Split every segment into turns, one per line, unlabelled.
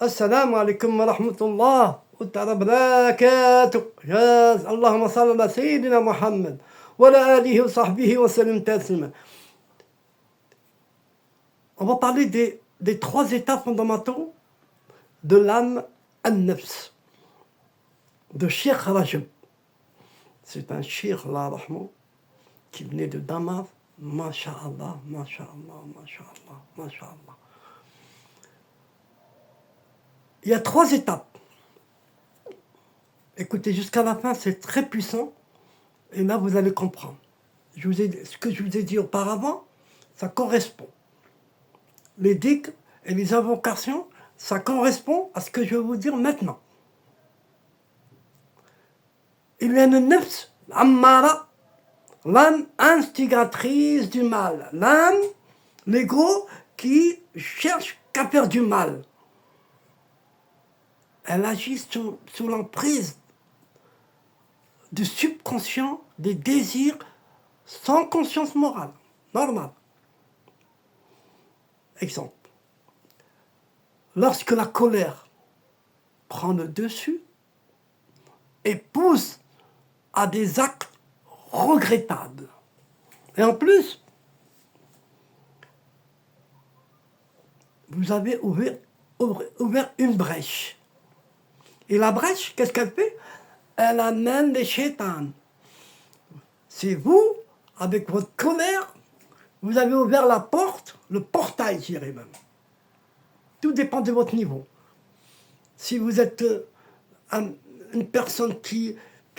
السلام عليكم ورحمة الله وبركاته. اللهم صل على سيدنا محمد وعلى آله وصحبه وسلم تسليما. On va parler des trois états fondamentaux de l'âme an-nafs de Cheikh Rajab. C'est un Cheikh, Allah rahmah, qui venait de Damas. Masha'Allah, Masha'Allah, Masha'Allah, Masha'Allah. Il y a trois étapes. Écoutez, jusqu'à la fin, c'est très puissant. Et là, vous allez comprendre. Ce que je vous ai dit auparavant, ça correspond. Les dhikrs et les invocations, ça correspond à ce que je vais vous dire maintenant. Il y a une nafs ammara, l'âme instigatrice du mal. L'âme, l'ego, qui cherche qu'à faire du mal. Elle agit sous l'emprise du subconscient, des désirs sans conscience morale, normale. Exemple. Lorsque la colère prend le dessus et pousse à des actes regrettables. Et en plus, vous avez ouvert une brèche. Et la brèche, qu'est-ce qu'elle fait? Elle amène les chétans. C'est vous, avec votre colère, vous avez ouvert la porte, le portail, je dirais même. Tout dépend de votre niveau. Si vous êtes une personne qui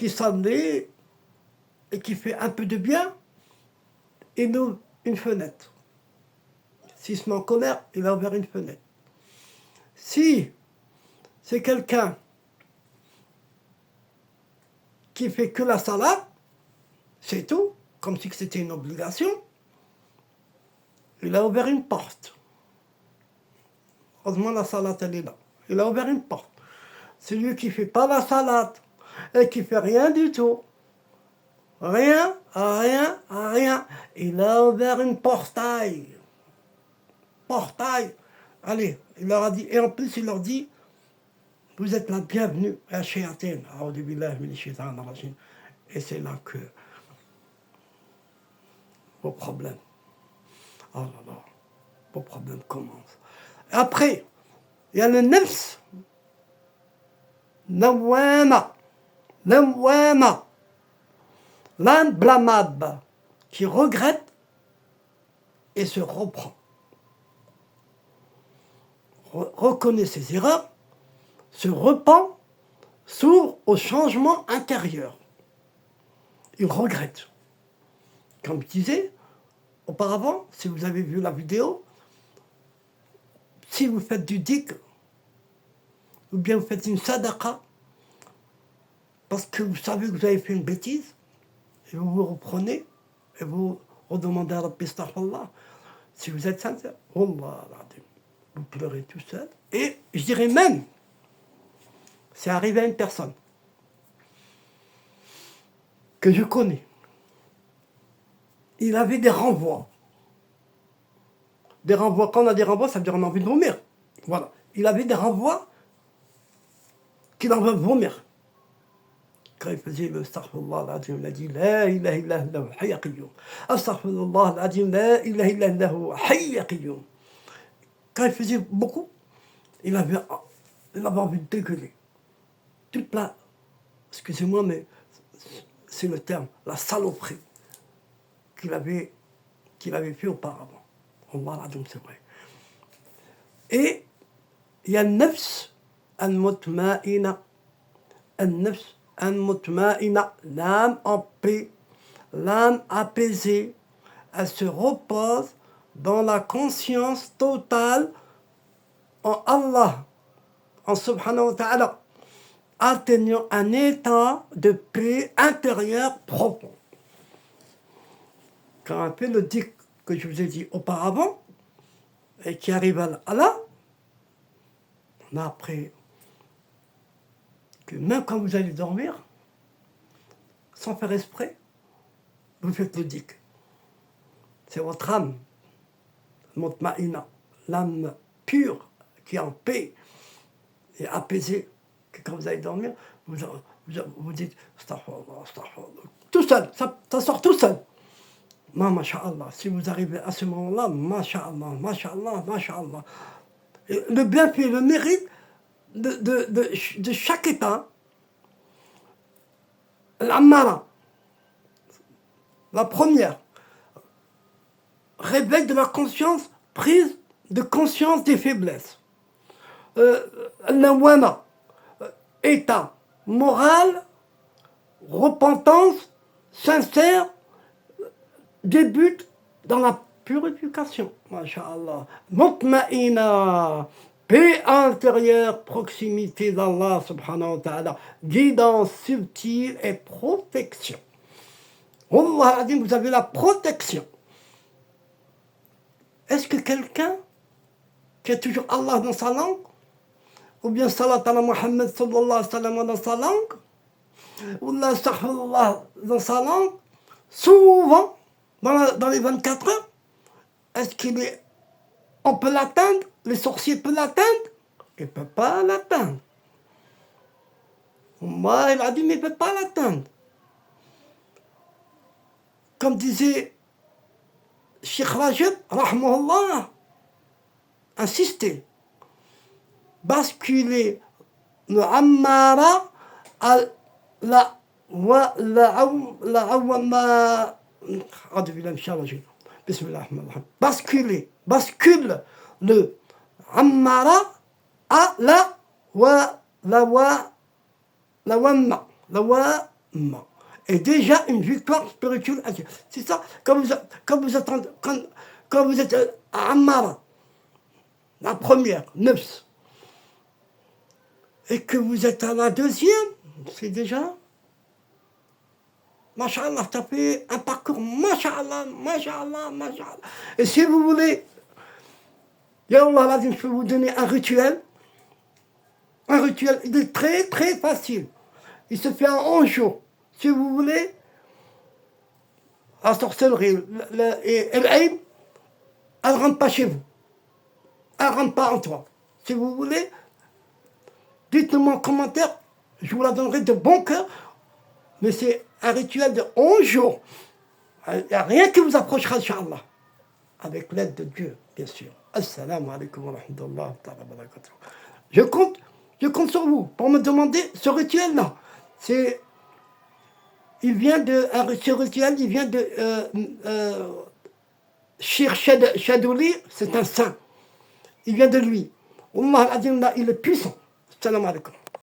s'en est et qui fait un peu de bien, il ouvre une fenêtre. S'il se met en colère, il va ouvrir une fenêtre. Si c'est quelqu'un qui fait que la salade, c'est tout, comme si c'était une obligation, il a ouvert une porte. Heureusement, la salade, elle est là. Il a ouvert une porte. Celui qui ne fait pas la salade et qui ne fait rien du tout, rien, il a ouvert une portail. Portail. Allez, il leur a dit, et en plus, il leur dit, vous êtes la bienvenue à Shayatin. Et c'est là que vos problèmes, oh là là, vos problèmes commencent. Après, il y a le nafs, lawama, l'âme blâmable, qui regrette et se reprend. Reconnaît ses erreurs, se repent, s'ouvre au changement intérieur. Il regrette. Comme je disais auparavant, si vous avez vu la vidéo, si vous faites du dhikr, ou bien vous faites une sadaqa, parce que vous savez que vous avez fait une bêtise, et vous vous reprenez, et vous redemandez à Rabbi astaghfirullah, si vous êtes sincère, Wallah, vous pleurez tout seul. Et je dirais même, c'est arrivé à une personne que je connais. Il avait des renvois. Des renvois, quand on a des renvois, ça veut dire qu'on a envie de vomir. Voilà. Il avait des renvois qu'il en veut vomir. Quand il faisait le astaghfirullah al-azim, il a dit La ilaha illallah hayya qayyum. Astaghfirullah al-azim, la ilaha illallah hayya qayyum. Quand il faisait beaucoup, il avait envie de dégueuler. Toute la, excusez-moi, mais c'est le terme, la saloperie qu'il avait fait auparavant. Allah l'azim, c'est vrai. Et il y a le nafs al-mutma'ina. Al-nafs al-mutma'ina, l'âme en paix, l'âme apaisée. Elle se repose dans la conscience totale en Allah, en subhanahu wa ta'ala, atteignant un état de paix intérieure profond. Quand on fait le dhikr que je vous ai dit auparavant, et qui arrive à Allah, on a appris que même quand vous allez dormir, sans faire exprès, vous faites le dhikr. C'est votre âme, mutma'ina, l'âme pure, qui est en paix, et apaisé, que quand vous allez dormir, vous dites astaghfirullah, astaghfirullah. Tout seul, ça sort tout seul. Masha'Allah, si vous arrivez à ce moment-là, Masha'Allah, Masha'Allah, Masha'Allah. Et le bienfait, le mérite de chaque état, l'Ammara, la première, réveil de la conscience, prise de conscience des faiblesses. L'Awama, état moral, repentance sincère, débute dans la purification. Masha'Allah. Mutma'ina, paix intérieure, proximité d'Allah subhanahu wa ta'ala, guidance subtile et protection. Wallah adim, vous avez la protection. Est-ce que quelqu'un qui a toujours Allah dans sa langue, ou bien salat ala Muhammad sallallahu alayhi wa sallam dans sa langue, ou la astaghfirullah dans sa langue, souvent, dans les 24 heures, est-ce on peut l'atteindre? Les sorciers peuvent l'atteindre? Ils ne peuvent pas l'atteindre. Moi, il a dit, mais il ne peut pas l'atteindre. Comme disait Cheikh Rajab, rahmahullah, insistez, basculer le ammara à la bascule le ammara à la wamma. Et déjà une victoire spirituelle. C'est ça, quand vous êtes à ammara, la première, nefs, et que vous êtes à la deuxième, c'est déjà, Masha'Allah, ça fait un parcours, Masha'Allah, Masha'Allah, Masha'Allah. Et si vous voulez, Ya Allah, je peux vous donner un rituel. Un rituel, il est très très facile. Il se fait en 11 jours. Si vous voulez, la sorcellerie, et l'Aïd, elle ne rentre pas chez vous. Elle ne rentre pas en toi. Si vous voulez, dites-moi en commentaire, je vous la donnerai de bon cœur, mais c'est un rituel de 11 jours. Il n'y a rien qui vous approchera, Inch'Allah. Avec l'aide de Dieu, bien sûr. Assalamu alaikum wa rahmatullahi wa barakatuh. Je compte sur vous pour me demander ce rituel-là. Ce rituel, il vient de Shir Shadouli, c'est un saint. Il vient de lui. Allah, il est puissant. Assalamu alaikum.